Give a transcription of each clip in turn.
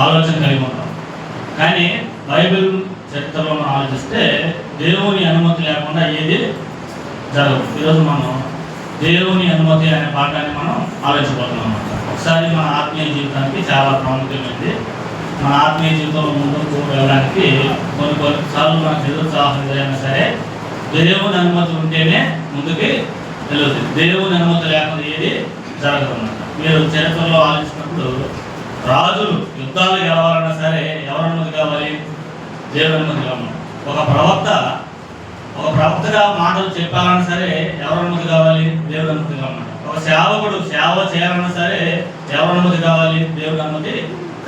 ఆలోచన కలిగి ఉంటాం. కానీ బైబిల్ చరిత్రలో మనం ఆలోచిస్తే దేవుని అనుమతి లేకుండా ఏది జరగదు. ఈరోజు మనం దేవుని అనుమతి అనే పాఠాన్ని మనం ఆలోచించబోతున్నాం అన్నమాట. ఒకసారి మన ఆత్మీయ జీవితానికి చాలా ప్రాముఖ్యమైనది. మన ఆత్మీయ జీవితంలో ముందుకు వెళ్ళడానికి కొన్నిసార్లు మనకు నిరుత్సాహం ఏదైనా సరే దేవుని అనుమతి ఉంటేనే ముందుకి వెళ్ళదు. దేవుని అనుమతి లేకుండా ఏది జరగదు అన్నమాట. మీరు చరిత్రలో ఆలోచించినప్పుడు రాజులు యుద్ధాలు గెలవాలన్నా సరే ఎవరి అనుమతి కావాలి? దేవుని అనుమతి కావాలి. ఒక ప్రవక్తగా మాటలు చెప్పాలన్నా సరే ఎవరి అనుమతి కావాలి? దేవుని అనుమతి కావాలి. ఒక సేవకుడు సేవ చేయాలన్నా సరే ఎవరి అనుమతి కావాలి? దేవుని అనుమతి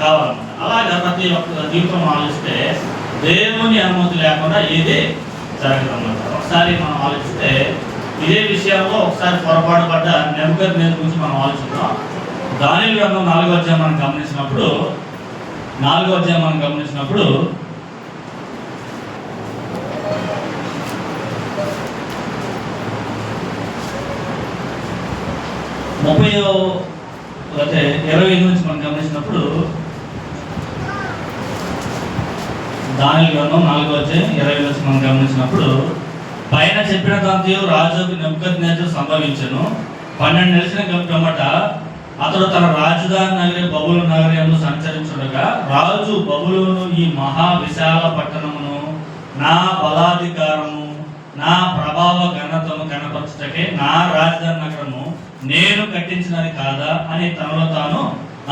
కావాలన్నమాట. అలాగే ప్రతి ఒక్క జీవితం ఆలోచిస్తే దేవుని అనుమతి లేకుండా ఏది జరగదు అన్నమాట. ఒకసారి మనం ఆలోచిస్తే ఇదే విషయంలో ఒకసారి పొరపాటు పడ్డ నెబుకద్నెజరు గురించి మనం ఆలోచిద్దాం. దానియేలు గ్రంథం 4వ అధ్యాయం మనం గమనించినప్పుడు 25 నుంచి మనం గమనించినప్పుడు దానియేలు గ్రంథం 4వ అధ్యాయం 20 నుంచి మనం గమనించినప్పుడు పైన చెప్పిన దాంతో రాజుకు నెబుకద్నెజరు సంభవించెను. 12 నెలల పిమ్మట అతడు తన రాజధాని నగరి బబులోను నగరంలో సంచరించుండగా రాజు బబులోను ఈ మహా విశాల పట్టణమును నా బలాధికారము నా ప్రభావ ఘనతను కనపరచుటకే నా రాజధాని నగరము నేను కట్టించినది కాదా అని తనలో తాను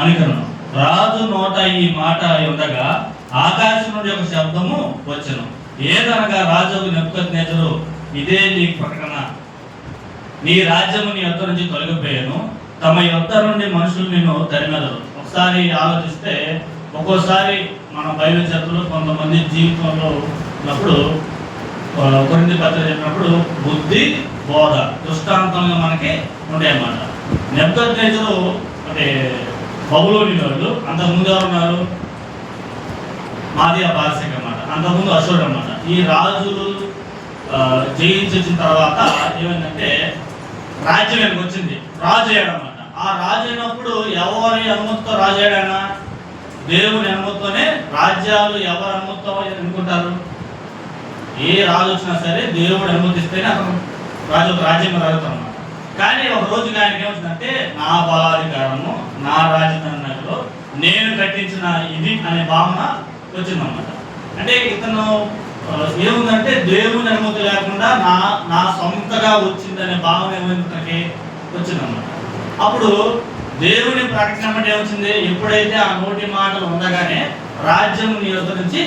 అనుకున్నాను. రాజు నోట ఈ మాట ఉండగా ఆకాశం నుండి ఒక శబ్దము వచ్చెను. ఏదనగా రాజుకు నెబుకద్నెజరు, ఇదే నీ ప్రకటన, నీ రాజ్యము నీ యొద్ద నుంచి తొలగిపోయాను, తమ యొద్ద నుండి మనుషులు నిన్ను తరిమెదరు. ఒకసారి ఆలోచిస్తే ఒక్కోసారి మన బైబిల్ చరిత్రలో కొంతమంది జీవితంలో ఉన్నప్పుడు కొరింథీ పత్రిక చెప్పినప్పుడు బుద్ధి బోధ దృష్టాంతంగా మనకి ఉండేయన్నమాట. నెబుకద్నెజరు అంటే బబులోని వాళ్ళు, అంతకుముందు ఎవరు ఉన్నారు? మాదియా పారసీక అన్నమాట, అంతకుముందు అశూర్ అన్నమాట. ఈ రాజులు జయించిన తర్వాత ఏమైందంటే రాజ్యం వచ్చింది, రాజు అయ్యాడన్నమాట. ఆ రాజు అయినప్పుడు ఎవరి అనుమతితో రాజు అయ్యాడైనా? దేవుని అనుమతితోనే. రాజ్యాలు ఎవరి అనుమతితో ఎన్నుకుంటారు? ఏ రాజు వచ్చినా సరే దేవుడు అనుమతిస్తేనే అతను రాజ్యం రాజుతారన్నమాట. కానీ ఒక రోజు ఆయనకి ఏమవుతుందంటే నా బలాధికారము నా రాజధాని నగరంలో నేను కట్టించిన ఇది అనే భావన వచ్చిందన్నమాట. అంటే ఇతను ఏముందంటే దేవుని అనుమతి లేకుండా నా సొంతగా వచ్చిందనే భావన ఏమైంది వచ్చిందన్నమాట. అప్పుడు దేవుని ప్రకటన అంటే ఏమొచ్చింది? ఎప్పుడైతే ఆ నోటి మాటలు ఉండగానే రాజ్యం నీ యొద్ద నుంచి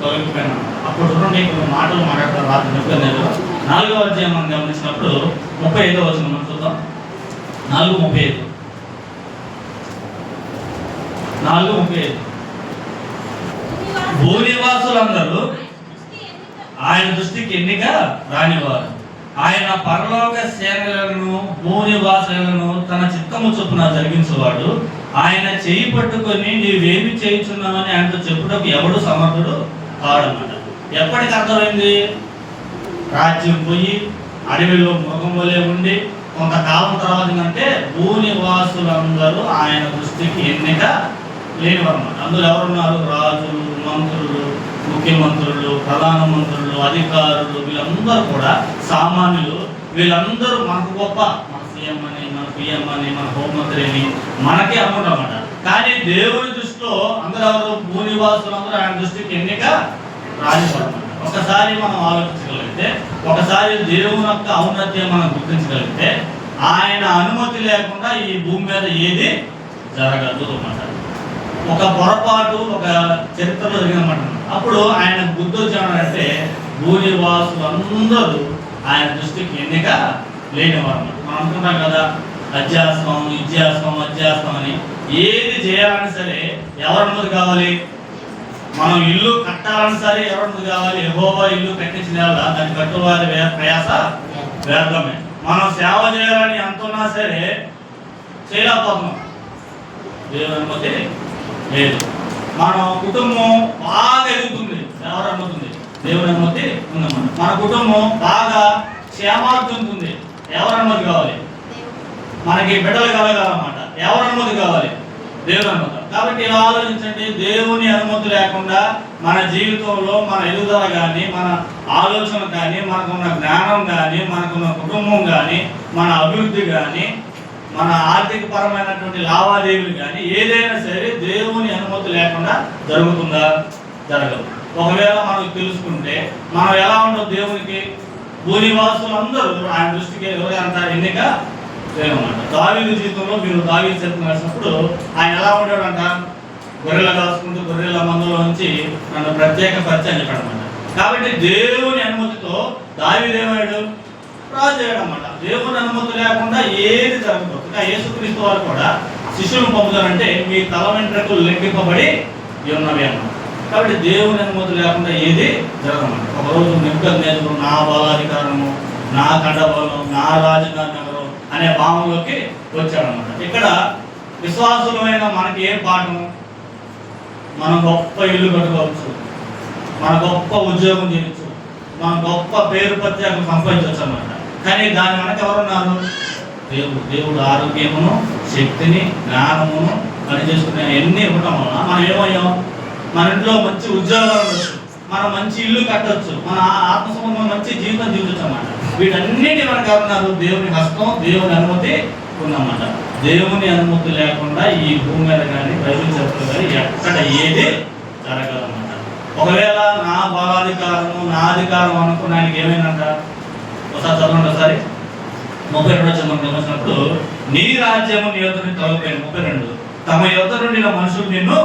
తొలగిపోయినా. అప్పుడు చూడండి కొన్ని మాటలు మాట్లాడతారు రాజు నెబుకద్నెజరు. 4వ అధ్యాయం మనం గమనించినప్పుడు 35వ వచనం మనం చూద్దాం. 4:35 భూనివాసులందరూ ఆయన దృష్టికి ఎన్నిక రానివారు. ఆయన పరలోక సేనలను భూనివాసులను తన చిత్తము చొప్పున జరిగించేవాడు. ఆయన చేయి పట్టుకొని నీవేమి చేయుచున్నావని ఆయనతో చెప్పుటకు ఎవడు సమర్థుడు కాడన్నమాట. ఎప్పటికి అర్థమైంది? రాజ్యం పోయి అడవిలో మృగం వలె ఉండి కొంతకాలం తర్వాత ఏంటంటే భూనివాసులందరూ ఆయన దృష్టికి ఎన్నిక లేనివారన్నమాట. అందులో ఎవరున్నారు? రాజులు, మంత్రులు, ముఖ్యమంత్రులు, ప్రధానమంత్రులు, అధికారులు, వీళ్ళందరూ కూడా సామాన్యులు. వీళ్ళందరూ మనకు గొప్ప, మన సీఎం అని, మన పిఎం అని, మన హోంమంత్రి అని మనకే అనుకుంటామన్నమాట. కానీ దేవుని దృష్టిలో అందరూ ఎవరు? భూనివాసులందరూ ఆయన దృష్టికి ఎన్నిక రానివారన్నమాట. ఒకసారి మనం ఆలోచించగలిగితే, ఒకసారి దేవుని యొక్క ఔన్నత్యం మనం గుర్తించగలిగితే ఆయన అనుమతి లేకుండా ఈ భూమి మీద ఏది జరగదు అన్నమాట. ఒక పొరపాటు ఒక చరిత్రలో జరిగిందన్నమాట. అప్పుడు ఆయన బుద్ధి వచ్చాడంటే భూనివాసులందరూ ఆయన దృష్టికి ఎన్నిక లేనివారు. మనం అనుకుంటాం కదా అధ్యాసం అని. ఏది చేయాలని సరే ఎవరి అనుమతి కావాలి? మనం ఇల్లు కట్టాలని సరే ఎవరి అనుమతి కావాలి? యెహోవా ఇల్లు కట్టించిన దాన్ని కట్టువారి ప్రయాస వ్యర్థమే. మనం సేవ చేయాలని అంటున్నా సరే చేయలేకపోతున్నాం, దేవుని అనుమతి లేదు. మన కుటుంబం బాగా ఎదుగుతుంది, ఎవరు అనుమతి? దేవుని అనుమతి ఉందన్నమాట. మన కుటుంబం బాగా క్షేమార్థుంటుంది, ఎవరు అనుమతి కావాలి? మనకి బిడ్డలు కలగాలన్నమాట, ఎవరు అనుమతి కావాలి? దేవుని అనుమతి. కాబట్టి ఇలా ఆలోచించండి, దేవుని అనుమతి లేకుండా మన జీవితంలో మన ఎదుగుదల కానీ, మన ఆలోచన కానీ, మనకున్న జ్ఞానం కానీ, మనకున్న కుటుంబం కానీ, మన అభివృద్ధి కానీ, మన ఆర్థిక పరమైనటువంటి లావాదేవీలు కానీ ఏదైనా సరే దేవుని అనుమతి లేకుండా జరుగుతుందా? జరగదు. ఒకవేళ మనకు తెలుసుకుంటే మనం ఎలా ఉండదు, దేవునికి భూనివాసులు అందరూ ఆయన దృష్టికి ఎవరంట ఎన్నిక చేయమన్నమాట. దావీదు జీవితంలో మీరు దావీదు చరిత్ర రాసినప్పుడు ఆయన ఎలా ఉండేవాడంట, గొర్రెలు కాసుకుంటూ గొర్రెల మందులో నుంచి నన్ను ప్రత్యేక పరిచయం చెప్పాడనమాట. కాబట్టి దేవుని అనుమతితో దావీదు ఏమయ్యాడు? రాజు చేయడం అన్నమాట. దేవుని అనుమతి లేకుండా ఏది జరగదు. ఇంకా యేసుక్రీస్తు వారు కూడా శిష్యులను పంపుతారంటే మీ తల వెంట్రుకలు లెక్కింపబడి ఉన్నవి అన్నమాట. కాబట్టి దేవుని అనుమతి లేకుండా ఏది జరగమాట. ఒకరోజు నెబుకద్నెజరు నా బలాధికారము, నా కండబలం, నా రాజధాని నగరం అనే భావంలోకి వచ్చాడనమాట. ఇక్కడ విశ్వాసులమైన మనకి ఏం పాఠం? మనం గొప్ప ఇల్లు కట్టుకోవచ్చు, మన గొప్ప ఉద్యోగం చేయొచ్చు, మన గొప్ప పేరు ప్రత్యేకం సంపాదించవచ్చు అన్నమాట. కానీ దాని వెనక ఎవరున్నారు? దేవుడు ఆరోగ్యమును, శక్తిని, జ్ఞానమును పనిచేసుకునే అన్ని ఇవ్వటం వల్ల మనం ఏమయ్యాం? మన ఇంట్లో మంచి ఉద్యోగాలు ఉండొచ్చు, మనం మంచి ఇల్లు కట్టవచ్చు, మన ఆత్మ సంబంధం మంచి జీవితం జీవించవచ్చు అన్నమాట. వీటన్నిటి మనకు ఎవరున్నారు? దేవుని హస్తం, దేవుని అనుమతి ఉందన్నమాట. దేవుని అనుమతి లేకుండా ఈ భూమి మీద కానీ బైబిల్ చెప్తుంది కానీ ఎక్కడ ఏది జరగదన్నమాట. ఒకవేళ నా బలాధికారము, నా అధికారం అనుకున్న ఆయనకి ఏమైందంట? ఒకసారి చదవండి. ఒకసారి 32 మనం గమనించినప్పుడు నీ రాజ్యము నీ యొద్ద నుండి తొలగిపోయింది. 32 తమ యొద్ద నుండి మనుషులు నిన్ను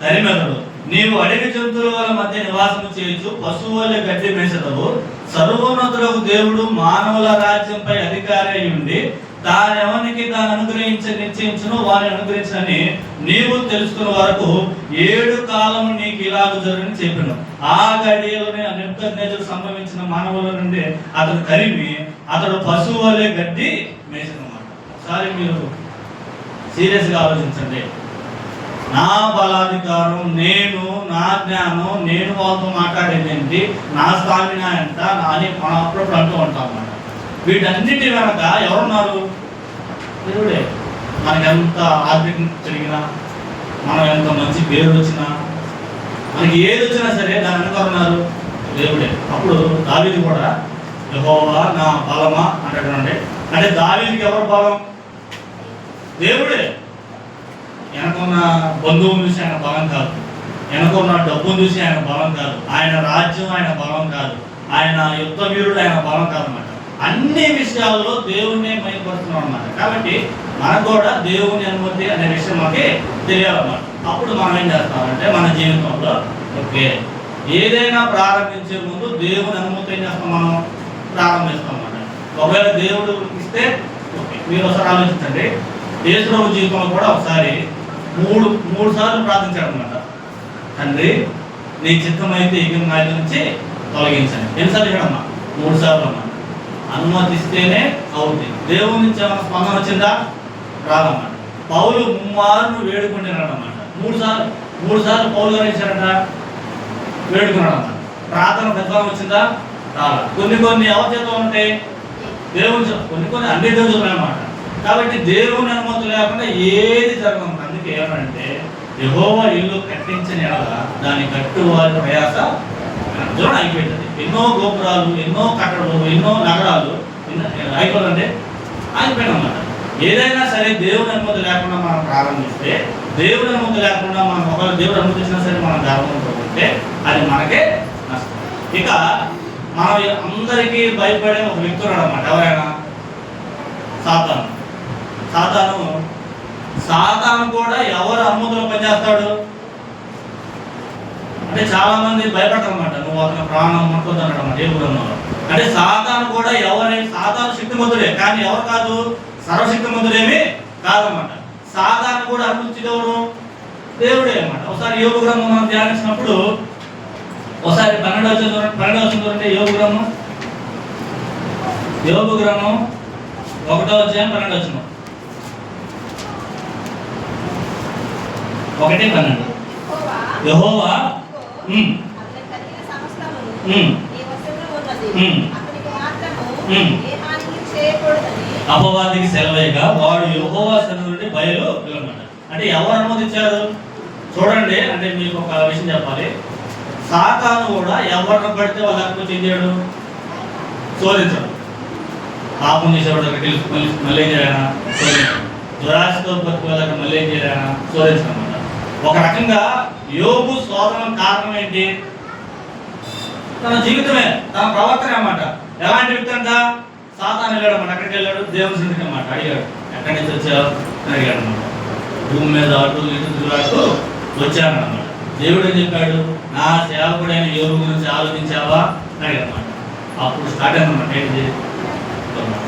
తరిమెదరు, నీవు అడవి జంతువుల మధ్య నివాసము చేయొచ్చు, పశువుల గడ్డి మేసెదవు. సర్వోన్నతులకు దేవుడు మానవుల రాజ్యంపై అధికారి అయి ఉండి తానెవరికి తాను నిశ్చయించును వారిని అనుగ్రహించని నీవు తెలుసుకున్న వరకు 7 కాలము నీకు ఇలాగ జరుగుని చెప్పాను. ఆ గడియలోనే నెబుకద్నెజరు సంభవించిన మానవుల నుండి అతడు తరిమి అతడు పశువు వలె గడ్డి మేసినమాట. ఒకసారి మీరు సీరియస్గా ఆలోచించండి. నా బలాధికారం, నేను, నా జ్ఞానం, నేను వాళ్ళతో మాట్లాడేది ఏంటి, నా స్టామినా ఎంత అని మనం అప్పుడప్పుడు అంటూ ఉంటాం అన్నమాట. వీటన్నిటి వెనక ఎవరున్నారు? దేవుడే. మనకి ఎంత ఆర్థికం పెరిగినా, మనం ఎంత మంచి పేరు వచ్చినా, మనకి ఏది వచ్చినా సరే దాని వెనక ఉన్నారు దేవుడే. అప్పుడు దావీదు కూడా యెహోవా నా బలమా అంటాడు. అంటే దావీదుకి ఎవరు బలం? దేవుడే. వెనకున్న బంధువుని చూసి ఆయన బలం కాదు, వెనకున్న డబ్బును చూసి ఆయన బలం కాదు, ఆయన రాజ్యం ఆయన బలం కాదు, ఆయన యుద్ధ వీరుడు ఆయన బలం కాదన్నమాట. అన్ని విషయాల్లో దేవుణ్ణి మైపడుతున్నాం అన్నమాట. కాబట్టి మనకు కూడా దేవుని అనుమతి అనే విషయం మనకి తెలియాలన్నమాట. అప్పుడు మనం ఏం చేస్తామంటే మన జీవితంలో ఓకే ఏదైనా ప్రారంభించే ముందు దేవుని అనుమతి ఏం చేస్తాం, మనం ప్రారంభిస్తాం అన్నమాట. ఒకవేళ దేవుడు ఇస్తే ఓకే. మీరు ఒకసారి ఆలోచించండి, యేసుప్రభు జీవితంలో కూడా ఒకసారి మూడు సార్లు ప్రార్థించాడు అనమాట. తండ్రి నీ చిత్తమైతే ఇక నా నుంచి తొలగించండి. ఎన్నిసార్లు ఇక్కడమ్మా? 3 సార్లు అమ్మా. అనుమతిస్తేనే అవుతుంది. దేవుడి నుంచి ఏమైనా స్పందన వచ్చిందా? రాదన్నమాట. పౌలు 3 మార్లు వేడుకుంటున్నాడన్నమాట. 3 సార్లు పౌలు గారు ఇచ్చారట, వేడుకున్నాడన్నమాట. ప్రార్థన ప్రతిఫలం వచ్చిందా? రాలా. కొన్ని అవచేతలు ఉంటాయి దేవుని, కొన్ని అన్ని దేవుడు అన్నమాట. కాబట్టి దేవుని అనుమతి లేకుండా ఏది జరగదు. అందుకే ఏమంటే యెహోవా ఇల్లు కట్టించిన ఎడల దాని కట్టువారి ప్రయాస అయిపోయింది. ఎన్నో గోపురాలు, ఎన్నో కట్టడాలు, ఎన్నో నగరాలు అయిపోయిందంటే ఆగిపోయినమాట. ఏదైనా సరే దేవుని అనుమతి లేకుండా మనం ప్రారంభిస్తే, దేవుని అనుమతి లేకుండా మనం ఒకవేళ దేవుడు అనుమతించినా సరే మనం గర్వంతో ఉంటే అది మనకే నష్టం. ఇక మనం అందరికీ భయపడే ఒక వ్యక్తి ఉన్నాడు అన్నమాట. ఎవరైనా? సాతాను కూడా ఎవరు అనుమతిలో పనిచేస్తాడు అంటే చాలా మంది భయపడతారు అన్నమాట. నువ్వు అతని ప్రాణం ముట్టొద్దు అన్నాడు అన్నమాట. ఏ గురంలో అంటే సాతాను కూడా సాతాను శక్తిమంతుడే, కానీ ఎవరు కాదు, సర్వశక్తిమంతుడేమి కాదన్నమాట. సాతాను కూడా అనుమతించేది ఎవరు? దేవుడే అన్నమాట. ఒకసారి యోగ గ్రంథం మనం ధ్యానించినప్పుడు ఒకసారి 12వ చూడండి. యోగ గ్రంథం 1వ అధ్యాయం 12వ వచనం. 1:12 యెహోవా అపవాదికి సెలవేగా వాడు యెహోవా సన్నిధి నుండి బయలు వెళ్ళమన్నాడు. అంటే ఎవరు అనుమతించారు? చూడండి, అంటే మీకు ఒక విషయం చెప్పాలి. సాతాను కూడా ఎవరిని పడితే వాళ్ళ లేకపోతే ఏం చేయడు, శోధించడు. పాపం చేసేవాడు దగ్గర మళ్ళీ ఏం చేయాలన్నా శోధించడు. దురాశతో బతుకు వాళ్ళ మళ్ళీ ఏం చేయాలన్నా శోధించడం అనమాట. ఒక రకంగా యోబు శోధన కారణం ఏంటి? తన జీవితమే, తన ప్రవర్తన అన్నమాట. ఎలాంటి వ్యక్తి అంట? సాతాను వెళ్ళాడు అన్నమాట. అక్కడికి వెళ్ళాడు, దేవుని సన్నిధికి అన్నమాట. అడిగాడు, ఎక్కడి నుంచి వచ్చావు అని అడిగాడు అన్నమాట. భూమి మీద అటు ఇటు తిరుగుతూ వచ్చానన్నమాట. దేవుడు ఏం చెప్పాడు? నా సేవకుడైన యోబు గురించి ఆలోచించావా అని అడిగాడు అన్నమాట. అప్పుడు స్టార్ట్ అయిందన్నమాట. ఏంటి?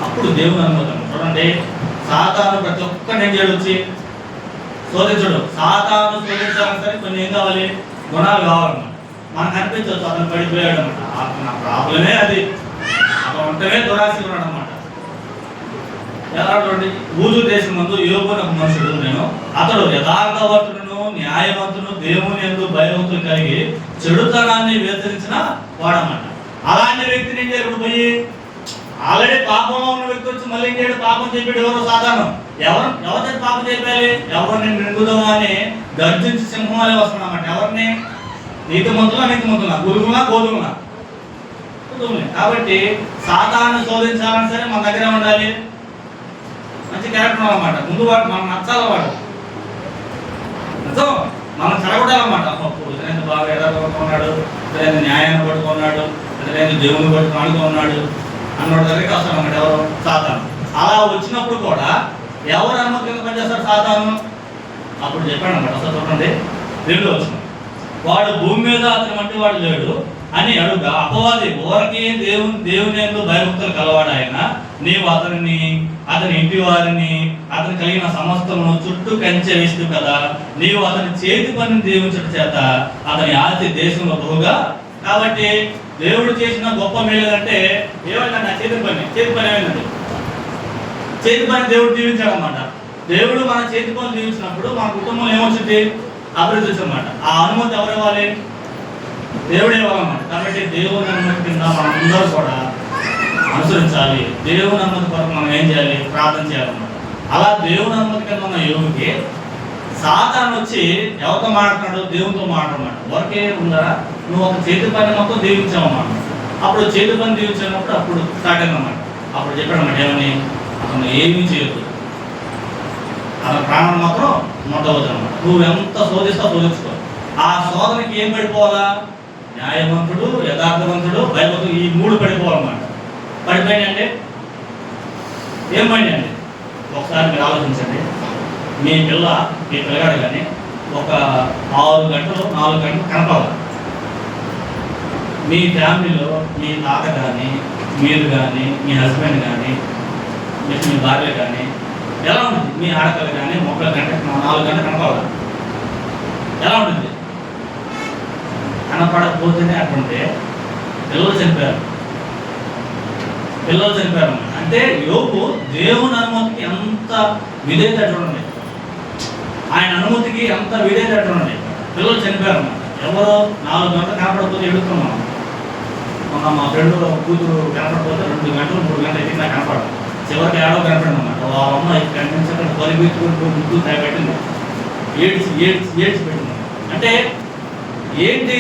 అప్పుడు దేవుని అనుమతి. చూడండి, సాతాను ప్రతి ఒక్కరిని ఏం చేయడు, వచ్చి శోధించడు. సాతాను శోధించాలని సరే కొన్ని ఏం కావాలి, గుణాలు కావాలన్నమాట. మనకు అనిపించవచ్చు అతను పడిపోయాడు అనమాట. నా ప్రాబ్లమే అది, అతను ఉంటేనే దురాశలు ఉన్నాడు అనమాట. ఎలా చూడండి, ఊజు దేశం ముందు యోబు అనే ఒక మనుషుడు నేను, అతడు యథార్థవంతుడును న్యాయవంతును దేవుని యందు భయభక్తులు కలిగి చెడుతనాన్ని వ్యతిరేకించిన వాడన్నమాట. అలాంటి వ్యక్తిని ఏం చేయడు, పోయి ఆల్రెడీ పాపంలో ఉన్న వ్యక్తి వచ్చి మళ్ళీ ఏం చేయడు, పాపం చెప్పాడు. ఎవరో సాధారణ ఎవరితో పాపం చెప్పాలి, ఎవరిని నిండుదామా అని గర్జించి సింహం వలె వస్తున్నామన్నమాట. ఎవరిని? నీతిమంతులా గురుగులా గోధుమలా. కాబట్టి సాతాను శోధించాలని సరే మన దగ్గర ఉండాలి, మంచి క్యారెక్టర్ అన్నమాట. ముందు వాడు మనం నచ్చాలి, వాడు మనం చెడగొట్టాలన్నమాట. ఇతనైనా బాగా ఎదగొట్టుకున్నాడు, ఇతనైనా న్యాయాన్ని పట్టుకున్నాడు, ఇతనైనా దేవుని పట్టుకుని ఉన్నాడు అన్నోడి దగ్గరికి వస్తాడన్నమాట. ఎవరు? సాతాను. అలా వచ్చినప్పుడు కూడా ఎవరు అనుమతి కింద పనిచేస్తారు సాతాను? అప్పుడు చెప్పాడు అన్నమాట. అసలు చూడండి, 2 వచ్చిన వాడు భూమి మీద అతని వంటి వాడు లేడు అని అడుగా, అపవాది ఊరకి దేవుని యందు భయభక్తులు కలవాడు ఆయన, నీవు అతని ఇంటి వారిని అతని కలిగిన సమస్తమును చుట్టూ కంచె వేస్తూ కదా, నీవు అతని చేతి పనిని దీవించట చేత అతని ఆస్తి దేశంలో బహుగా. కాబట్టి దేవుడు చేసిన గొప్ప మేలు అంటే ఏమైందండి? నా చేతి పని ఏమైందండి? చేతి పని దేవుడు దీవించాడు అన్నమాట. దేవుడు మన చేతి పని దీవించినప్పుడు మన కుటుంబం ఏమొచ్చింది? అభివృద్ధి వచ్చిందన్నమాట. ఆ అనుమతి ఎవరు ఇవ్వాలి? దేవుడే ఇవ్వాలన్నమాట. కాబట్టి దేవుని అనుమతి కింద మనం అందరూ కూడా అనుసరించాలి. దేవుని అనుమతి కొరకు మనం ఏం చేయాలి? ప్రార్థన చేయాలన్నమాట. అలా దేవుని అనుమతి కింద ఉన్న యోగికి సాతాను వచ్చి ఎవరితో మాట్లాడు? దేవునితో మాట్లాడమాట. ఊరికే ఉందా, నువ్వు ఒక చేతి పని మొత్తం దీవించావన్నమాట. అప్పుడు చేతి పని దీవించినప్పుడు అప్పుడు స్టార్ట్ అయిందన్నమాట. అప్పుడు చెప్పాడన్నమాట, ఏమని? అతను ఏమీ చేయొద్దు, అతని ప్రాణం మాత్రం మొట్టవద్దు అనమాట. నువ్వు ఎంత శోధించుకో. ఆ శోధనకి ఏం పడిపోవాలా? న్యాయవంతుడు, యథార్థవంతుడు, భయభక్తుడు, ఈ 3 పడిపోవాలన్నమాట. పడిపోయినాయండి, ఏం పడినాయండి? ఒకసారి మీరు ఆలోచించండి. మీ పిల్లగాడు కానీ ఒక 6 గంటలు 4 గంటలు కనపడాలి. మీ ఫ్యామిలీలో మీ తాత కానీ, మీరు కానీ, మీ హస్బెండ్ కానీ, మీ భార్య కానీ ఎలా ఉంటుంది? మీ ఆడపిల్ల కానీ 30 గంటలు 4 గంటలు కనపడాలి. ఎలా ఉంటుంది? కనపడకపోతేనే అట్లుంటే పిల్లలు చనిపోయారు అంటే యోబు దేవుని అనుమతికి ఎంత విధేయత చూడండి. ఆయన అనుమతికి ఎంత విధేయత చూడండి. పిల్లలు చనిపోయారు. ఎవరో 4 గంటలు కనపడకపోతే ఎడుతున్నాం. మా ఫ్రెండ్ కూతురు కనపడకపోతే 2 గంటలు 3 గంటలు అయితే నాకు కనపడదు. చివరికి ఏడో కనపడింది అన్నమాట. వాళ్ళ అమ్మ కనిపించకుండా పొలిపెట్టుకుంటూ ముద్దు పెట్టింది, ఏడ్చి పెట్టింది. అంటే ఏంటి?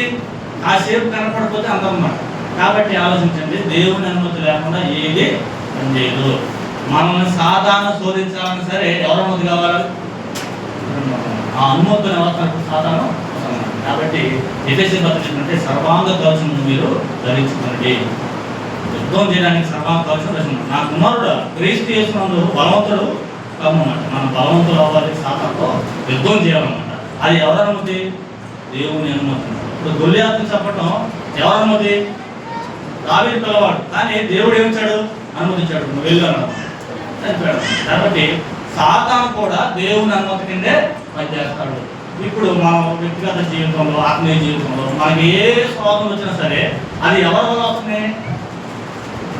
ఆ సేపు కనపడకపోతే అందన్నమాట. కాబట్టి ఆలోచించండి, దేవుని అనుమతి లేకుండా ఏది పనిచేయదు. మనల్ని సాధారణ శోధించాలని సరే ఎవరి అనుమతి కావాలి? ఆ అనుమతిని ఎవరు? సాధారణ. కాబట్టి ఎఫెసీ పత్రిక అంటే సర్వాంగ కవచం మీరు ధరించుకోండి. యుద్ధం చేయడానికి సర్వాంగ కవచం ధరించుకోండి. నా కుమారుడు క్రీస్తు యేసునందు బలవంతుడు కమ్మన్నమాట. మనం బలవంతులు అవ్వాలి, సాతానుతో యుద్ధం చేయాలన్నమాట. అది ఎవరి అనుమతి? దేవుని అనుమతి. ఇప్పుడు గొల్లియాతుని చెప్పటం ఎవరి అనుమతి? దావీదు పిల్లవాడు. కానీ దేవుడు ఏమిచ్చాడు? అనుమతించాడు. నువ్వు వెళ్ళాను చనిపోయాడు. కాబట్టి సాతాను కూడా దేవుని అనుమతి కిందే పనిచేస్తాడు. ఇప్పుడు మన వ్యక్తిగత జీవితంలో, ఆత్మీయ జీవితంలో మనకి ఏ శోధన వచ్చినా సరే అది ఎవరి వల్ల వస్తుంది?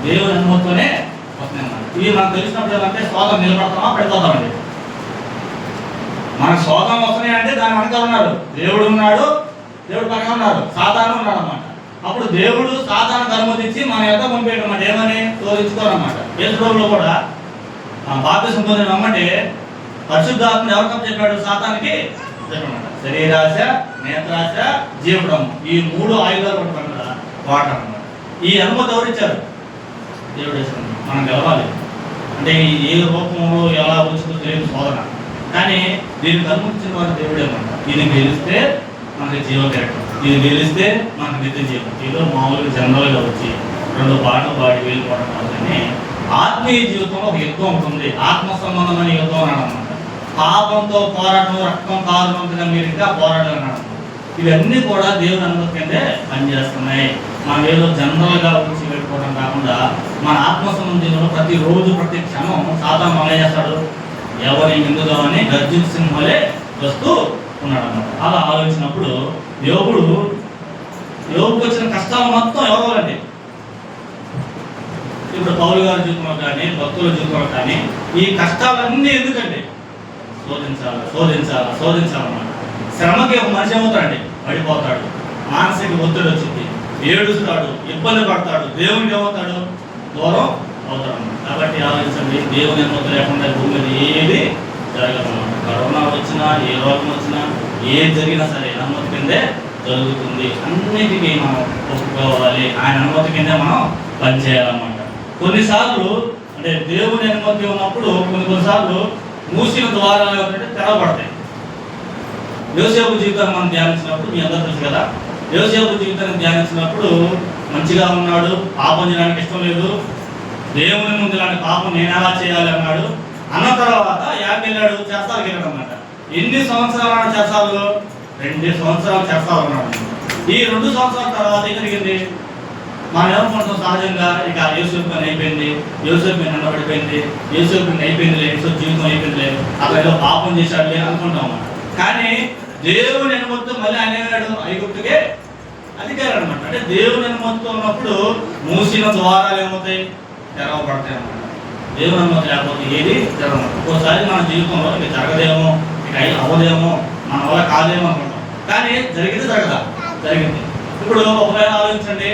దేవుని అనుమతితోనే వస్తుంది అన్నమాట. ఇవి మనకు తెలిసినప్పుడు ఏంటంటే శోధన నిలబడతామా, పడిపోతామండి. మనకు శోధన వస్తున్నాయి అంటే దాని వెనక ఉన్నారు దేవుడు ఉన్నాడు, దేవుడు పక్కన ఉన్నారు, సాతాను ఉన్నాడు అన్నమాట. అప్పుడు దేవుడు సాతానుకు అనుమతించి మన యొక్క పంపేయడం అన్నమాట. ఏమని? శోధించుకోరన్నమాట. యేసుప్రభువులో కూడా బాప్తిస్మం పొందిన వెంబటే పరిశుద్ధాత్మను ఎవరికీ చెప్పాడు? సాతానుకి చెప్పాడన్నమాట. శరీరాశ, నేత్రాశ, జీవడం, ఈ 3 ఆయుధాలు ఉంటాం కదా వాటర్ అన్నమాట. ఈ అనుమతి ఎవరిచ్చారు? దేవుడు ఇచ్చారు. మనం గెలవాలి అంటే ఏ రూపంలో ఎలా వచ్చిందో తెలియదు శోధన, కానీ దీనికి అనుమతించిన వాడు దేవుడే అన్నమాట. దీన్ని గెలిస్తే మనకి జీవకరకం, దీన్ని గెలిస్తే మనకు నిత్య జీవం. ఏదో మామూలుగా జనరల్గా వచ్చి 2 పాటలు పాడి వెళ్ళిపోవడం కాదని ఆత్మీయ జీవితంలో ఒక యుద్ధం ఉంటుంది. ఆత్మ సంబంధమైన యుద్ధం అన్నాడు అన్నమాట. పాపంతో పోరాటం, రక్తం కారునంతగా మీరు ఇంకా పోరాటం అన్నాడు. ఇవన్నీ కూడా దేవుని అనుమతి కిందే పనిచేస్తున్నాయి. మనం ఏదో జనరల్గా వచ్చి పెట్టుకోవడం కాకుండా మన ఆత్మ సంబంధంలో ప్రతిరోజు ప్రతి క్షణం సాతాను మనం ఏం చేస్తాడు? ఎవరి మింగుదామని గర్జించ సింహలే వస్తూ ఉన్నాడు అన్నమాట. అలా ఆలోచించినప్పుడు యోగుకు వచ్చిన కష్టాలు మొత్తం ఎవరండి? ఇప్పుడు పౌలు గారి జీవితంలో కానీ భక్తుల జీవితంలో కానీ ఈ కష్టాలన్నీ ఎందుకండి? శోధించాలన్నమాట. శ్రమకి ఒక మనిషి ఏమవుతాడండి? పడిపోతాడు, మానసిక ఒత్తిడి వచ్చింది, ఏడుస్తాడు, ఇబ్బంది పడతాడు, దేవునికి ఏమవుతాడు? దూరం అవుతాడు. కాబట్టి ఆలోచించండి, దేవుని అనుమతి లేకుండా భూమి మీద ఏది జరగదన్నమాట. కరోనా వచ్చినా, ఏ రోగం వచ్చినా, ఏది జరిగినా సరే అనుమతి కిందే జరుగుతుంది. అన్నిటికీ మనం ఒప్పుకోవాలి, ఆయన అనుమతి కిందే మనం పనిచేయాలన్నమాట. కొన్నిసార్లు అంటే దేవుని అనుమతి ఉన్నప్పుడు కొన్నిసార్లు మూసిన ద్వారాలు ఏమంటే తెరవబడతాయి. యోసేపు జీవితాన్ని మనం ధ్యానించినప్పుడు మీ అందరూ తెలుసు కదా, యోసేపు జీవితాన్ని ధ్యానించినప్పుడు మంచిగా ఉన్నాడు, పాపం చేయడానికి ఇష్టం లేదు, దేవుని ముందు ఇలాంటి పాపం నేను ఎలా చేయాలి అన్నాడు. అన్న తర్వాత వెళ్ళాడు, చేస్తాలకు వెళ్ళాడు అన్నమాట. ఎన్ని సంవత్సరాలు చేస్తాలు? 2 సంవత్సరాలు చేస్తాలు అన్నాడు. ఈ 2 సంవత్సరాల తర్వాత ఏం జరిగింది? మనం ఏమనుకుంటాం సహజంగా, ఇక యోసేపు పని అయిపోయింది, యోసేపు మీద నిలబడిపోయింది, యోసేపు అయిపోయింది, యోసేపు జీవితం అయిపోయింది, అక్కడ ఏదో పాపం చేశాడు అనుకుంటాం అన్నమాట. కానీ దేవుని అనుమతితో మళ్ళీ ఆయన ఐగుప్తుకే అధికారం అనమాట. అంటే దేవుని అనుమతితో ఉన్నప్పుడు మూసిన ద్వారాలు ఏమవుతాయి? తెరవబడతాయి అన్నమాట. దేవుని అనుమతి లేకపోతే ఏది తెరవదు. ఒక్కోసారి మన జీవితంలో ఇక జరగదేమో, ఇక అవ్వదేమో, మన వల్ల కాదేమో అనుకుంటాం, కానీ జరిగింది జరిగింది. ఇప్పుడు ఒకవేళ ఆలోచించండి,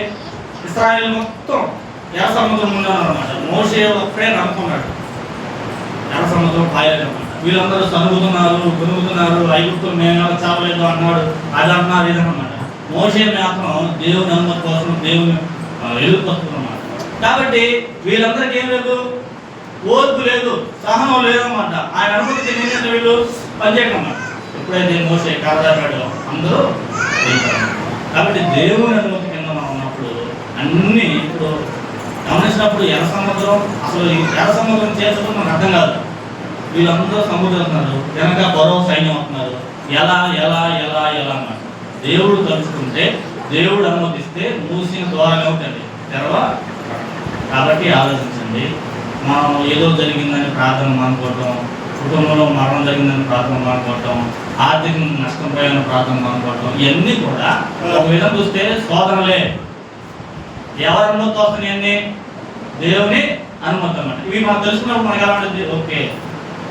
ఇశ్రాయేలు మొత్తం ఎర్ర సముద్రం ఉన్నాడు అనమాట. మోషే ఒక్కడే నమ్ముకున్నాడు, ఎర్ర సముద్రం పాయలేదన్నమాట. వీళ్ళందరూ కొనుగుతున్నారు, ఐగుప్తులు మేము చావలేదు అన్నాడు, అది అన్నారు, ఇది అన్నమాట. మోషే మాత్రం దేవుని అనుమతి కోసం దేవుని వెళ్ళిపోతున్నమాట. కాబట్టి వీళ్ళందరికీ ఏం లేదు? ఓర్పు లేదు, సహనం లేదన్నమాట. ఆయన అనుమతికి ఏంటంటే వీళ్ళు పనిచేయడం అన్నమాట. ఎప్పుడైతే మోషే కాదాడు అందరూ వెళ్తారు. కాబట్టి దేవుని అనుమతి కింద మనం ఉన్నప్పుడు అన్నీ ఇప్పుడు గమనించినప్పుడు ఎర్ర సముద్రం, అసలు ఈ ఎర్ర సముద్రం చేర్చడం మనకు అర్థం కాదు. వీళ్ళందరూ సముద్రం అవుతున్నారు, వెనక బరో సైన్యం అవుతున్నారు. ఎలా ఎలా ఎలా ఎలా అన్నమాట. దేవుడు తలుచుకుంటే, దేవుడు అనుమతిస్తే మూసిన ద్వారాలు ఏమిటండి? తెరవ. కాబట్టి ఆలోచించండి, మనం ఏదో జరిగిందని ప్రార్థన మానుకోవటం, కుటుంబంలో మరణం జరిగిందని ప్రార్థన మానుకోవటం, ఆర్థిక నష్టం పోయిన ప్రార్థన మానుకోవటం, ఇవన్నీ కూడా ఒక విధంగా చూస్తే శోధనలే. ఎవరి అనుమతి వస్తుంది? అన్నీ దేవుని అనుమతి అన్నమాట. ఇవి మనం తెలుసుకున్నప్పుడు మనకి ఎలా ఉంటుంది? ఓకే,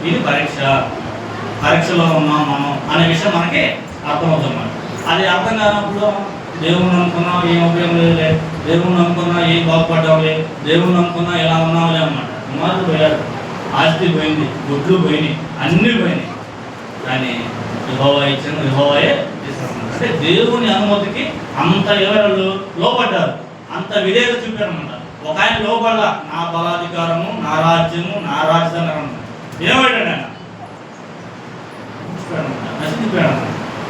ఇది పరీక్షలో ఉన్నాం మనం అనే విషయం మనకి అర్థమవుతుంది. అది అర్థం కానప్పుడు దేవుని నమ్ముకున్నా ఏం ఉపయోగం లేదులే, దేవుని నమ్ముకున్నా ఏం బాగుపడ్డాం లేదు, దేవుని నమ్ముకున్నా ఎలా ఉన్నాంలే అన్నమాట. కుమారుడు పోయాడు, ఆస్తి పోయింది, గుడ్లు పోయినాయి, అన్నీ పోయినాయి, కానీ యెహోవా ఇచ్చిన యెహోవాయే ఇస్తాడు. అంటే దేవుని అనుమతికి అంత ఎవరు లోపడ్డారు, అంత విధేయత చూపారు అన్నమాట. ఒక ఆయన లోపల నా బలాధికారము, నా రాజ్యము, నా రాజధాని అన్నమాట. ఏమయ్యాడు ఆయన? నశించిపోయాడు.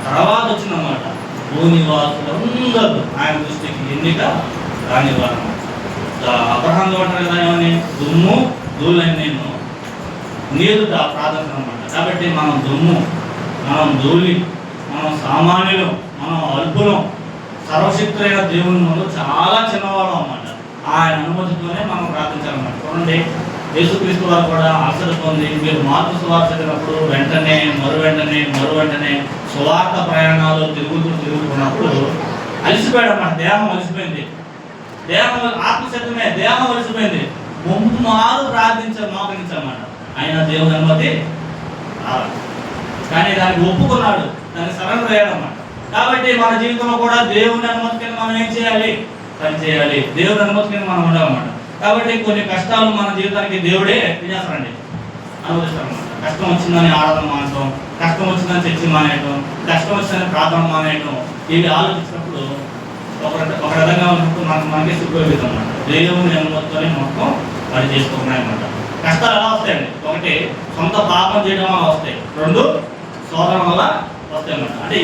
తర్వాత వచ్చిందన్నమాట భూనివాసులందరూ ఆయన దృష్టికి ఎన్నిక రానివారు. అబ్రహాం ఉంటారు కదా, ఏమని? దుమ్ము ధూళని నేను నీరు ప్రార్థన అన్నమాట. కాబట్టి మనం దుమ్ము, మనం ధూళి, మనం సామాన్యులు, మనం అల్పులం, సర్వశక్తులైన దేవుని ముందు చాలా చిన్నవాళ్ళం అన్నమాట. ఆయన అనుమతితోనే మనం ప్రార్థించాలన్నమాట. చూడండి, యేసుక్రీస్తు వారు కూడా అలసట పొంది మీరు మార్పు సువార్త చదివినప్పుడు వెంటనే మరు వెంటనే సువార్త ప్రయాణాలు తిరుగుతున్నప్పుడు అలసిపోయాడు అన్నమాట. దేహం అలసిపోయింది, దేహం ఆత్మశక్తమే, దేహం అలసిపోయింది. ముమ్మారు మోకరించాలన్నమాట. ఆయన దేవుని అనుమతి కానీ దానికి ఒప్పుకున్నాడు, దానికి సరెండర్ అయ్యాడన్నమాట. కాబట్టి మన జీవితంలో కూడా దేవుని అనుమతి కింద మనం ఏం చేయాలి? పని చేయాలి. దేవుని అనుమతి కింద మనం ఉండాలన్నమాట. కాబట్టి కొన్ని కష్టాలు మన జీవితానికి దేవుడే ఏం చేస్తారండి? అనుమతిస్తారన్నమాట. కష్టం వచ్చిందని ఆరాధన మానటం, కష్టం వచ్చిందని చర్చి మానేయటం, కష్టం వచ్చిందని ప్రార్థన మానేయటం, ఇవి ఆలోచించినప్పుడు ఒక విధంగా ఉన్నప్పుడు మనకి సిగ్గుతుంది అన్నమాట. దేవుని అనుమతితోనే మొత్తం పని చేసుకున్నాయన్నమాట. కష్టాలు ఎలా వస్తాయండి? ఒకటి సొంత పాపం చేయడం వల్ల వస్తాయి, రెండు శోధన వల్ల వస్తాయి అన్నమాట. అంటే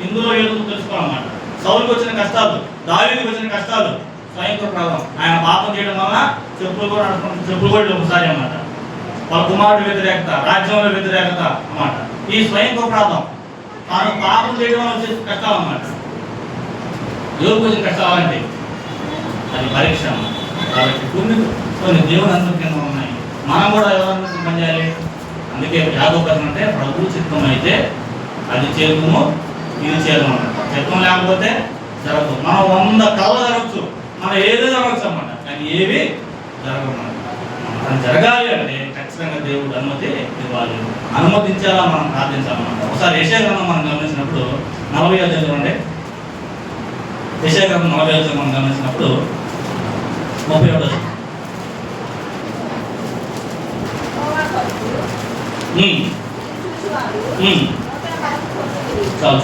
ఇందులో ఏదో తెలుసుకోవాలన్నమాట. సౌలుకి వచ్చిన కష్టాలు, దావీదుకి వచ్చిన కష్టాలు స్వయం కృపాదం. ఆయన పాపం చేయడం వల్ల చెప్పులు కూడా ఒకసారి అన్నమాట. వాళ్ళ కుమారుడు వ్యతిరేకత, రాజ్యంలో వ్యతిరేకత అన్నమాట. ఈ స్వయం కృపాదం తాను పాపం చేయడం వల్ల వచ్చే కష్టాలు అన్నమాట. యోగుకు వచ్చిన కష్టాలు అంటే అది పరీక్ష అన్నమాట. కాబట్టి కొన్ని దేవుని అందరి కింద ఉన్నాయి. మనం కూడా ఎవరన్నా పనిచేయాలి. అందుకే యాకోబు అంటే ప్రభు చిత్తం అయితే అది చేరుకుము, ఇది చేరుము. చిత్తం లేకపోతే జరగదు. మనం 100 కళలు జరగచ్చు, మనం ఏదో జరగచ్చు అన్నమాట. కానీ ఏవి జరగదు. అది జరగాలి అంటే ఖచ్చితంగా దేవుడు అనుమతి ఇవ్వాలి, అనుమతించాలా మనం ప్రార్థించాలన్నమాట. ఒకసారి యెషయా గ్రంథం మనం గమనించినప్పుడు 40వ అధ్యాయం అంటే యెషయా గ్రంథం 40వ అధ్యాయం మనం గమనించినప్పుడు 31వ చాలా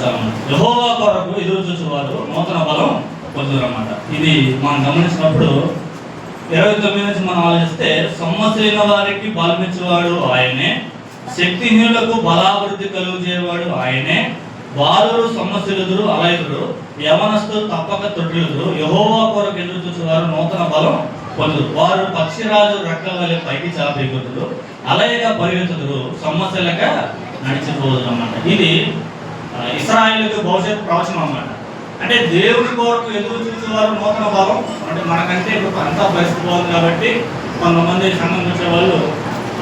యెహోవా కొరకు ఎదురు చూసేవారు నూతన బలం పొందురన్నమాట. ఇది మనం గమనించినప్పుడు 29 నుంచి మనం ఆలోచిస్తే, సొమ్మసైన వారికి బలమిచ్చేవాడు ఆయనే, శక్తిహీనులకు బలాభివృద్ధి కలుగజేవాడు ఆయనే, బాలురు సొమ్మసిలుదురు అలయుదురు, యవనస్తులు తప్పక తొట్టిలుదురు, యెహోవా కొరకు ఎదురు చూసేవారు నూతన బలం పొందురు, వారు పక్షిరాజు రెక్కల వలె పైకి చాపెగుదురు, అలయగా పరిగెత్తుదురు, సొమ్మసిల్లక నడిచిపోదురు అన్నమాట. ఇది ఇశ్రాయేలుకు భవిష్యత్తు ప్రవచనం అన్నమాట. అంటే దేవుడి కొరకు ఎదురు చూసేవారు నూతన బలం. అంటే మనకంటే ఇప్పుడు అంతా పరిస్థితి బాగుంది కాబట్టి కొంతమంది సంఘం వచ్చే వాళ్ళు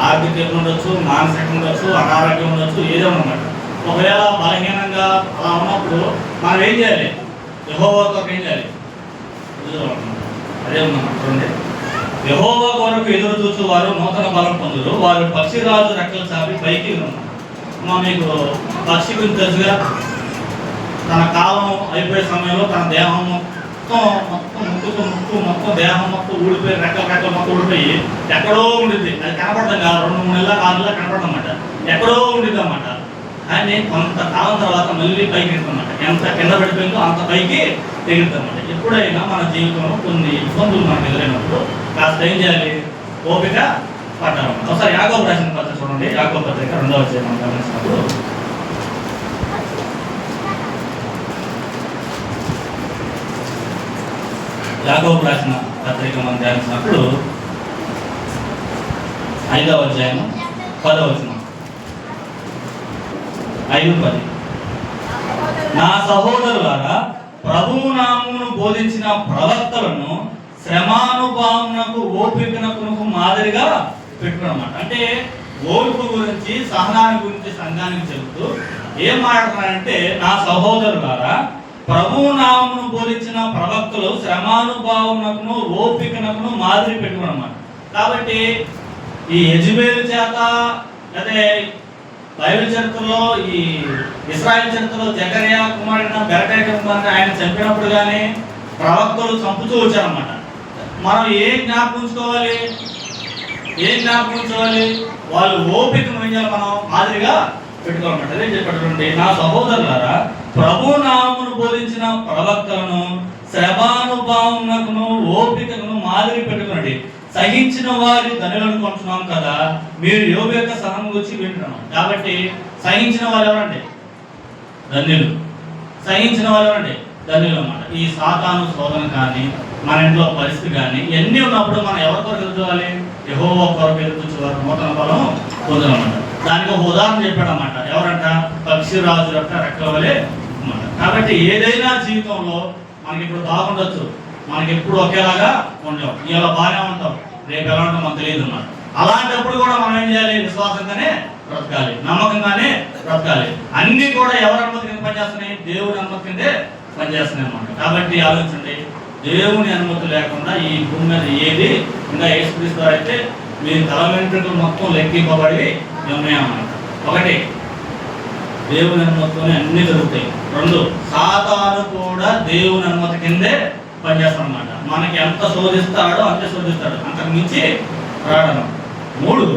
ఆర్థికంగా ఉండొచ్చు, మానసికంగా ఉండొచ్చు, అనారోగ్యం ఉండొచ్చు, ఏదో అన్నమాట. ఒకవేళ బలహీనంగా అలా ఉన్నప్పుడు మనం ఏం చేయాలి? యెహోవా కొరకు ఏం చేయాలి? అదే ఉన్నమాట. చూడండి, యెహోవా కొరకు ఎదురు చూసేవారు నూతన బలం పొందురు, వారు పక్షిరాజు రెక్కలు చాపి పైకి ఉన్నారు. మీకు పక్షి గురించి తెలుసుగా, తన కాలం అయిపోయే సమయంలో తన దేహం మొత్తం మొత్తం దేహం మొత్తం ఊడిపోయి రెక్కలు మొత్తం ఊడిపోయి ఎక్కడో ఉండిద్ది. అది కనపడతాం కాదు, 2-3 నెలల 6 నెలల కనపడదన్నమాట. ఎక్కడో ఉండిద్ది అన్నమాట. కానీ కొంతకాలం తర్వాత మళ్ళీ పైకి ఎగురుతుందన్నమాట. ఎంత కింద పడిపోయిందో అంత పైకి ఎగురుతుందన్నమాట. ఎప్పుడైనా మన జీవితంలో కొన్ని ఇబ్బందులు మనకు ఎదురైనప్పుడు కాస్త ఏం చేయాలి? ఓపిక పట్టాలన్నమాట. ఒకసారి యాకోబు రాసిన పత్రిక చూడండి. యాకోబు పత్రిక 2వ అధ్యాయం మనం గమనించినప్పుడు, యాకోబు రాసిన పత్రిక మనం ధ్యానించినప్పుడు 5వ అధ్యాయం 10వ వచనం, 5:10, నా సహోదరులారా, ప్రభువు నామమును బోధించిన ప్రవక్తలను శ్రమానుభావమునకు ఓపికనకు మాదిరిగా పెట్టుకున్నమాట. అంటే ఓర్పు గురించి, సహనాన్ని గురించి సంఘానికి చెబుతూ ఏం మాట్లాడుతున్నారంటే, నా సహోదరులారా, ప్రభువు నామమును బోధించిన ప్రవక్తలు శ్రమానుభావమునకును ఓపికనకును మాదిరి పెట్టుకున్నమాట. కాబట్టి ఈ యెజబెలు చేత, అదే బైబిల్ చరిత్రలో, ఈ ఇశ్రాయేల్ చరిత్రలో జకర్యా కుమారుడైన బెరకయ కుమారుని ఆయన చంపినప్పుడు కానీ ప్రవక్తలు చంపుతూ వచ్చారన్నమాట. మనం ఏం జ్ఞాపకం ఉంచుకోవాలి? వాళ్ళు ఓపికను ఏం చేయాలి? మనం మాదిరిగా పెట్టుకోవాలన్నమాట. అదే చెప్పండి, నా సహోదరులారా, ప్రభు నామమును బోధించిన ప్రవక్తలను శ్రమానుభావమునకును ఓపికను మాదిరి పెట్టుకునండి. సహించిన వారి ధనులను కొంటున్నాం కదా, మీరు యోబు యొక్క సహనం గురించి వింటున్నాం. కాబట్టి సహించిన వారు ఎవరండి? ధన్యులు. సహించిన వారు ఎవరండి? ధన్యులు అన్నమాట. ఈ సాతాను శోధన కానీ, మన ఇంట్లో పరిస్థితి కానీ ఇవన్నీ ఉన్నప్పుడు మనం ఎవరి కొరకు ఎదుర్కోవాలి? యెహోవా కొరకు ఎదుర్కొచ్చేవారు నూతన బలం పొందనమాట. దానికి ఒక ఉదాహరణ చెప్పాడన్నమాట. ఎవరంట? పక్షిరాజు యొక్క రెక్కల వలె అన్నమాట. కాబట్టి ఏదైనా జీవితంలో మనకి ఇప్పుడు బాగుండొచ్చు, మనకి ఎప్పుడు ఒకేలాగా ఉండవు. ఇలా బాగానే ఉంటాం, రేపు ఎలా ఉంటాం మనకు తెలియదు అన్నమాట. అలాంటప్పుడు కూడా మనం ఏం చేయాలి? విశ్వాసంగానే బ్రతకాలి, నమ్మకంగానే బ్రతకాలి. అన్ని కూడా ఎవరి అనుమతి కింద పనిచేస్తున్నాయి? దేవుని అనుమతి కిందే పనిచేస్తున్నాయి అన్నమాట. కాబట్టి ఆలోచించండి, దేవుని అనుమతి లేకుండా ఈ భూమి మీద ఏది, ఇంకా యేసుక్రీస్తు అయితే మీ తల వెంట్రుకలు మొత్తం లెక్కింపబడి ఉన్నాయన్నమాట. ఒకటి, దేవుని అనుమతితోనే అన్ని జరుగుతాయి. 2, సాతాను కూడా దేవుని అనుమతి కిందే పనిచేస్తాడు అన్నమాట. మనకి ఎంత శోధిస్తాడో అంతే శోధిస్తాడు, అంతకు మించి రావడం. 3,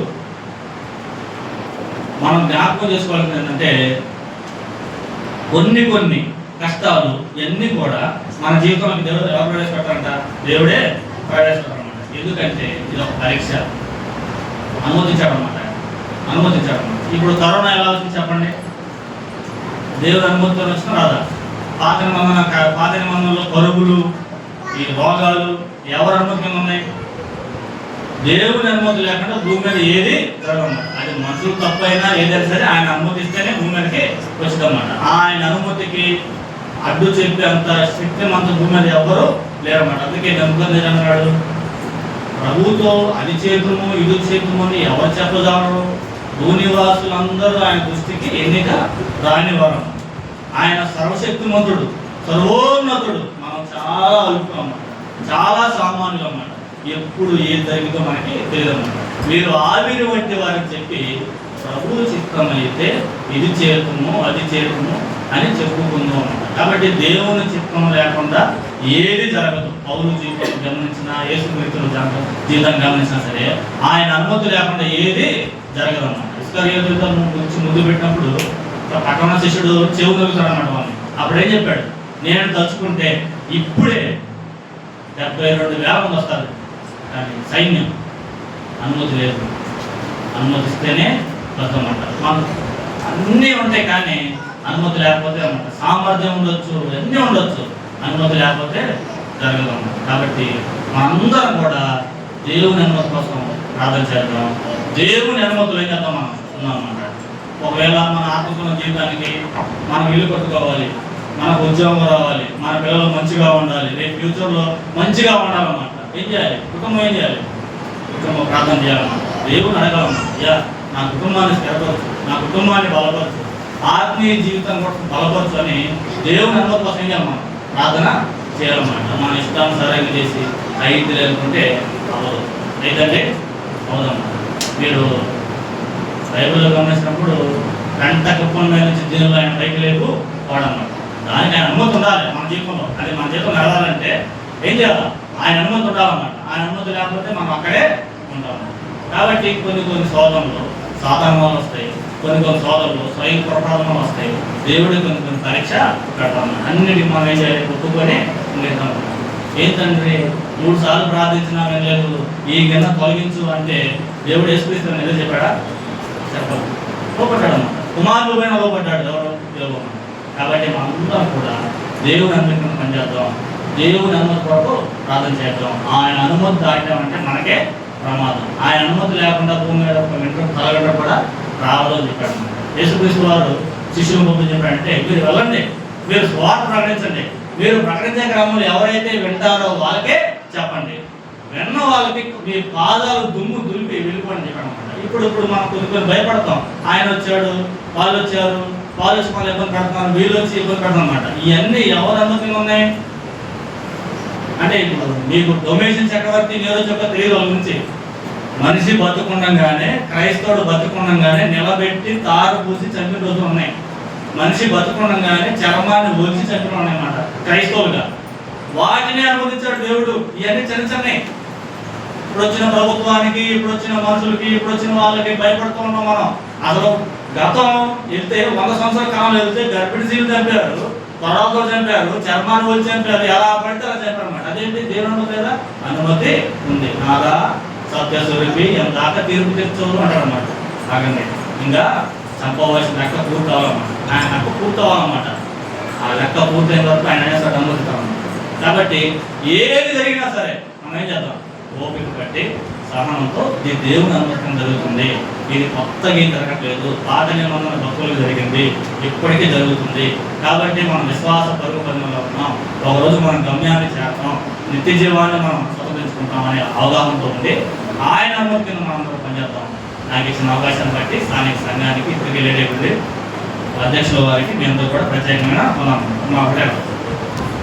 మనం జ్ఞాపకం చేసుకోవాల్సింది ఏంటంటే కొన్ని కష్టాలు ఇవన్నీ కూడా మన జీవితంలోకి దేవుడు ఎవరు ప్రవేశపెట్టారంట? దేవుడే ప్రవేశపెట్టారన్నమాట. ఎందుకంటే ఇది ఒక పరీక్ష. అనుమతించాడనమాట. ఇప్పుడు కరోనా ఎలా వచ్చింది చెప్పండి? దేవుడు అనుమతితో వచ్చినా రాదా? పాత నిబంధనలో కరువులు, ఈ రోగాలు ఎవరు అనుమతి కింద ఉన్నాయి? దేవుని అనుమతి లేకుండా భూమి మీద ఏది జరగదు. అది మనుషులు తప్పైనా ఏదైనా సరే ఆయన అనుమతిస్తేనే భూమి మీదకి వచ్చిందన్నమాట. ఆయన అనుమతికి అడ్డు చెప్పి అంత శక్తిమంత భూమి మీద ఎవ్వరూ లేరన్నమాట. అందుకే నెమ్మది అన్నాడు, ప్రభుతో అది చేతుము ఇది చేతుము అని ఎవరు చెప్పగలరు? భూనివాసులందరూ ఆయన దృష్టికి ఎన్నిక రానివారు. ఆయన సర్వశక్తిమంతుడు, సర్వోన్నతుడు. మనం చాలా అల్పులం, చాలా సామాన్యులు అన్నమాట. ఎప్పుడు ఏది జరిగిందో మనకి తెలియదన్నమాట. మీరు ఆవిరి వంటి వారిని చెప్పి ప్రభువు చిత్తం అయితే ఇది చేతుము అది చేతుము అని చెప్పుకుందాం అన్నమాట. కాబట్టి దేవుని చిత్తం లేకుండా ఏది జరగదు. పౌలు జీవితం గమనించినా, యేసుక్రీస్తు జీవితం గమనించినా సరే ఆయన అనుమతి లేకుండా ఏది జరగదన్నమాట. ఇస్కరియోతుతో గురించి ముందు పెట్టినప్పుడు పక్కన శిష్యుడు చెవు నలుగుతాడు అన్నమాట. వాళ్ళని అప్పుడు ఏం చెప్పాడు? నేను తలుచుకుంటే ఇప్పుడే 72,000 మంది వస్తారు, కానీ సైన్యం అనుమతి లేదు. అనుమతిస్తేనే వస్తామంటారు. మనం అన్నీ ఉంటాయి కానీ అనుమతి లేకపోతే అన్నమాట. సామర్థ్యం ఉండొచ్చు, అన్నీ ఉండొచ్చు, అనుమతి లేకపోతే జరగదన్నమాట. కాబట్టి మనందరం కూడా దేవుని అనుమతి కోసం ప్రార్థన చేద్దాం. దేవుని అనుమతులు ఏం చేద్దాం మనం ఉన్నామన్నమాట. ఒకవేళ మన ఆత్మకున్న జీవితానికి మనం ఇల్లు కట్టుకోవాలి, మనకు ఉద్యోగం రావాలి, మన పిల్లలు మంచిగా ఉండాలి, రేపు ఫ్యూచర్లో మంచిగా ఉండాలన్నమాట. ఏం చేయాలి? కుటుంబం ఏం చేయాలి? కుటుంబం ప్రార్థన చేయాలన్నమాట. దేవుని అడగాలన్నమాట. అయ్యా నా కుటుంబాన్ని స్థిరపరచు, నా కుటుంబాన్ని బలపరచు, ఆత్మీయ జీవితం కూడా బలపరచు అని దేవుని అనుమతి కోసం ఏం చేయాలి? మనం ప్రార్థన చేయాలన్నమాట. మన ఇష్టానుసారంగా చేసి అయితే లేకుంటే అవ్వదు. అయితే అవదన్నమాట. మీరు బైబిల్లో గమనించినప్పుడు గంట కుప్పం మీద నుంచి దేవుడు ఆయన పైకి లేపు వాడన్నమాట. దానికి ఆయన అనుమతి ఉండాలి మన జీవితంలో. అది మన జీవితం నడవాలంటే ఏం చేయాలి? ఆయన అనుమతి ఉండాలన్నమాట. ఆయన అనుమతి లేకపోతే మనం అక్కడే ఉంటాము. కాబట్టి కొన్ని సోదరులు సాధారణాలు వస్తాయి, కొన్ని సోదరులు స్వయం ప్రపాదనలు వస్తాయి. దేవుడి కొన్ని పరీక్ష పెడతాము. అన్నిటికీ మనం ఏం చేయాలి? ఒప్పుకొని ఉండేద్దాం. ఏంటంటే 3 సార్లు ప్రార్థించినా లేదు, ఈ గిన్నె తొలగించు అంటే దేవుడు యేసుక్రీస్తు ఏదో చెప్పాడా? చెప్పదు. లోపడ్డాడన్నమాట. కుమారులు పైన లోపడ్డాడు. ఎవరు? దేవుడు. కాబట్టి మనందరం కూడా దేవుని అనుమతిని పనిచేద్దాం. దేవుని అనుమతి కొరకు ప్రార్థన చేద్దాం. ఆయన అనుమతి దాటామంటే మనకే ప్రమాదం. ఆయన అనుమతి లేకుండా భూమి మీద ఒక తలగంట కూడా రావాలని చెప్పాడు. యేసుక్రీస్తు వారు శిష్యుల ముందు చెప్పాడంటే, మీరు వెళ్ళండి, మీరు స్వార్థ ప్రకటించండి, మీరు ప్రకటించే క్రమంలో ఎవరైతే వింటారో వాళ్ళకే చెప్పండి, విన్న వాళ్ళకి మీ పాదాలు దుమ్ము దులిపి వెళ్ళిపోండి చెప్పాడు అనమాట. ఇప్పుడు మనం కొన్ని భయపడతాం. ఆయన వచ్చాడు, వాళ్ళు వచ్చారు, వాళ్ళు వచ్చి వాళ్ళు ఇబ్బంది పెడుతున్నారు, వీళ్ళు వచ్చి ఇబ్బంది పెడతాం అనమాట. ఇవన్నీ ఎవరు అనుమతిగా ఉన్నాయి అంటే, ఇప్పుడు మీకు డొమేషన్ చక్రవర్తి నేరో చెప్ప తెలియదు వాళ్ళ గురించి. మనిషి బతుకుండగానే, క్రైస్తవుడు బతుకుండగానే నిలబెట్టి తారు పూసి చంపిన రోజులు ఉన్నాయి. మనిషి బతుకుండగానే చర్మాన్ని ఒలిచి చంపిన ఉన్నాయన్నమాట క్రైస్తవులుగా. వాటిని అనుమతించాడు దేవుడు. ఇవన్నీ చిన్నవి. ఇప్పుడు వచ్చిన ప్రభుత్వానికి, ఇప్పుడు వచ్చిన మనుషులకి, ఇప్పుడు వచ్చిన వాళ్ళకి భయపడుతూ ఉన్నాం మనం. అసలు గతం వెళ్తే 100 సంవత్సరాల కాలం వెళ్తే గర్భిణీ స్త్రీలు చంపారు, త్వరతో చంపారు, చర్మాన్ని వచ్చి చంపారు, ఎలా పడితే అలా చంపారు అనమాట. అదేంటి? దేవుడు లేదా అనుమతి ఉంది. నాగా సత్యస్వరూపి దాకా తీర్పు తెచ్చుకోవాలి అంటారు అనమాట. ఆగండి, ఇంకా చంపవలసిన లెక్క పూర్తి అవ్వాలన్నమాట. ఆయన లెక్క పూర్తి అవ్వాలన్నమాట. ఆ లెక్క పూర్తయిన వరకు ఆయన అనేసాడు అనుమతిస్తామన్నమాట. కాబట్టి ఏది జరిగినా సరే మనం ఏం చేద్దాం? ఓపిక పట్టి సహనంతో ఇది దేవుని అనుమతించడం జరుగుతుంది. ఇది కొత్తగా ఏం జరగట్లేదు, పాత నిబంధన భక్తులకు జరిగింది, ఇప్పటికీ జరుగుతుంది. కాబట్టి మనం విశ్వాస పరుగు పనుల్లో ఉన్నాం. ఒకరోజు మనం గమ్యాన్ని చేస్తాం, నిత్య జీవాన్ని మనం స్వతంత్రించుకుంటాం అనే అవగాహనతో ఉండి ఆయన అనుమతి కింద మనం అందరూ పనిచేద్దాం. నాకు ఇచ్చిన అవకాశాన్ని బట్టి స్థానిక సంఘానికి ఇప్పటికీ లేడీ అధ్యక్షుల వారికి మేము కూడా ప్రత్యేకంగా మనం ఒకటే